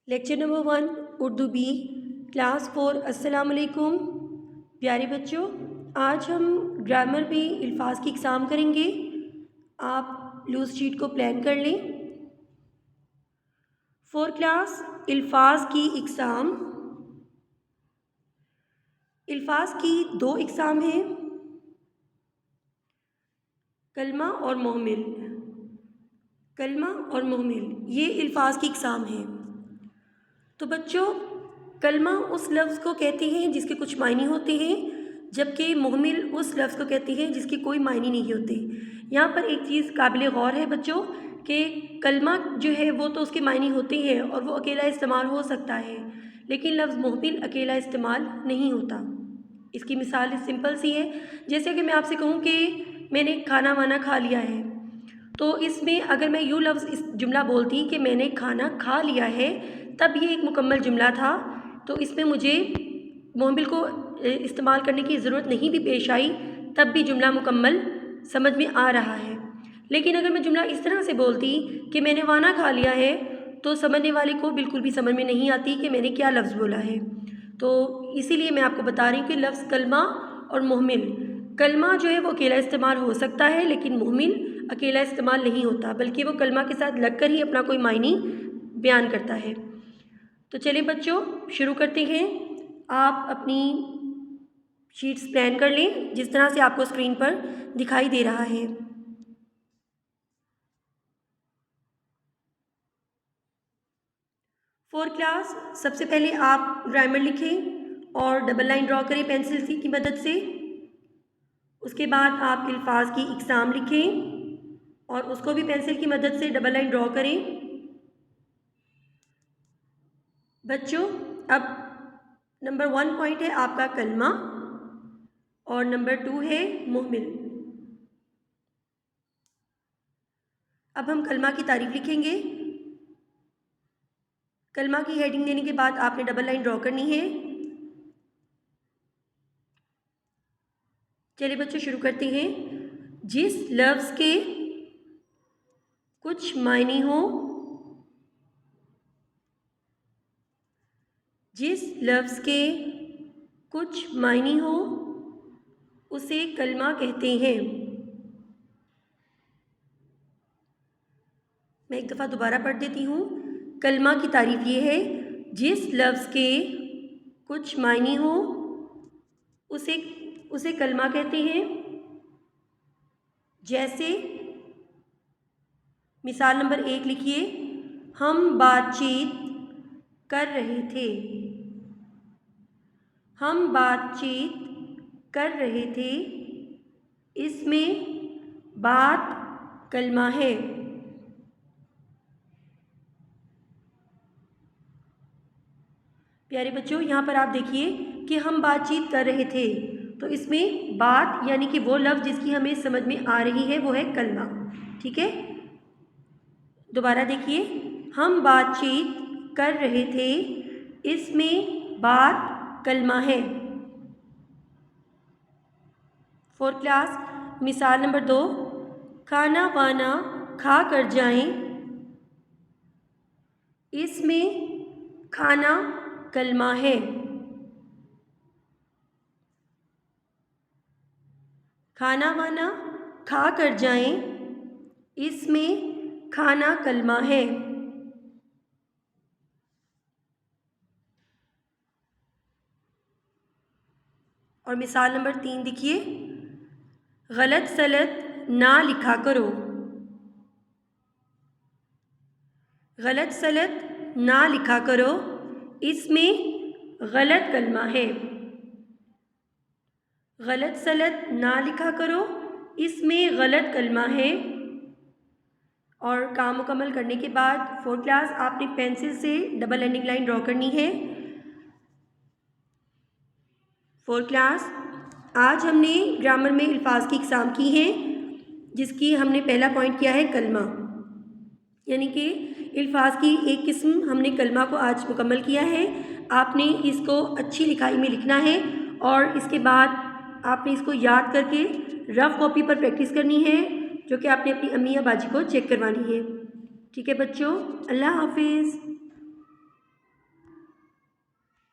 Lecture number 1 Urdu B class 4। अस्सलाम वालेकुम प्यारे बच्चों, आज हम ग्रामर में अल्फाज की एग्ज़ाम करेंगे। आप लूज शीट को प्लान कर लें। 4 क्लास अल्फाज की एग्ज़ाम। अल्फाज की दो एग्ज़ाम हैं, कलमा और मोहमिल। कलमा और मोहमिल ये अल्फाज की एग्ज़ाम है। तो बच्चों, कलमा उस लफ्ज़ को कहते हैं जिसके कुछ मायने होते हैं, जबकि मोहमिल उस लफ्ज़ को कहते हैं जिसके कोई मायने नहीं होते। यहाँ पर एक चीज़ काबिल गौर है बच्चों कि कलमा जो है वो तो उसके मायने होते हैं और वो अकेला इस्तेमाल हो सकता है, लेकिन लफ्ज़ मोहमिल अकेला इस्तेमाल नहीं होता। इसकी मिसाल सिंपल सी है, जैसे कि मैं आपसे कहूँ कि मैंने खाना वाना खा लिया है, तो इसमें अगर मैं यूँ लफ्ज़ इस जुमला बोलती कि मैंने खाना खा लिया है, तब ये एक मुकम्मल जुमला था। तो इसमें मुझे मोहमिल को इस्तेमाल करने की ज़रूरत नहीं भी पेश आई, तब भी जुमला मुकम्मल समझ में आ रहा है। लेकिन अगर मैं जुमला इस तरह से बोलती कि मैंने वाना खा लिया है, तो समझने वाले को बिल्कुल भी समझ में नहीं आती कि मैंने क्या लफ्ज़ बोला है। तो इसीलिए मैं आपको बता रही हूँ कि लफ्ज़ कलमा और मोहमिल, कलमा जो है वो अकेला इस्तेमाल हो सकता है, लेकिन मोहमिल अकेला इस्तेमाल नहीं होता, बल्कि वो कलमा के साथ लगकर ही अपना कोई मायने बयान करता है। तो चलिए बच्चों, शुरू करते हैं। आप अपनी शीट्स प्लान कर लें जिस तरह से आपको स्क्रीन पर दिखाई दे रहा है। फोर क्लास, सबसे पहले आप ग्रामर लिखें और डबल लाइन ड्रॉ करें पेंसिल की मदद से। उसके बाद आप अल्फाज की इकसाम लिखें और उसको भी पेंसिल की मदद से डबल लाइन ड्रॉ करें। बच्चों, अब नंबर 1 पॉइंट है आपका कलमा और नंबर 2 है मोहमिल। अब हम कलमा की तारीफ लिखेंगे। कलमा की हेडिंग देने के बाद आपने डबल लाइन ड्रॉ करनी है। चलिए बच्चों, शुरू करते हैं। जिस लफ्ज़ के कुछ मायने हो, जिस लफ्ज़ के कुछ मायने हो उसे कलमा कहते हैं। मैं एक दफ़ा दोबारा पढ़ देती हूँ। कलमा की तारीफ ये है, जिस लफ्ज़ के कुछ मायने हो उसे उसे कलमा कहते हैं। जैसे मिसाल नंबर 1 लिखिए, हम बातचीत कर रहे थे। हम बातचीत कर रहे थे, इसमें बात कलमा है। प्यारे बच्चों, यहाँ पर आप देखिए कि हम बातचीत कर रहे थे, तो इसमें बात यानी कि वो लफ्ज़ जिसकी हमें समझ में आ रही है वो है कलमा। ठीक है, दोबारा देखिए, हम बातचीत कर रहे थे, इसमें बात कलमा है। 4 क्लास, मिसाल नंबर 2, खाना वाना खा कर जाएं, इसमें खाना कलमा है। खाना वाना खा कर जाएं, इसमें खाना कलमा है। और मिसाल नंबर 3 देखिए, गलत सलत ना लिखा करो। गलत सलत ना लिखा करो, इसमें गलत कलमा है। गलत सलत ना लिखा करो, इसमें गलत कलमा है। और काम मुकम्मल करने के बाद 4 क्लास आपने पेंसिल से डबल एंडिंग लाइन ड्रॉ करनी है। 4 क्लास, आज हमने ग्रामर में अल्फाज की एग्ज़ाम की है, जिसकी हमने पहला पॉइंट किया है कलमा, यानी कि अल्फाज की एक किस्म हमने कलमा को आज मुकम्मल किया है। आपने इसको अच्छी लिखाई में लिखना है और इसके बाद आपने इसको याद करके रफ़ कॉपी पर प्रैक्टिस करनी है, जो कि आपने अपनी अम्मी या बाजी को चेक करवानी है। ठीक है बच्चों, अल्लाह हाफिज़।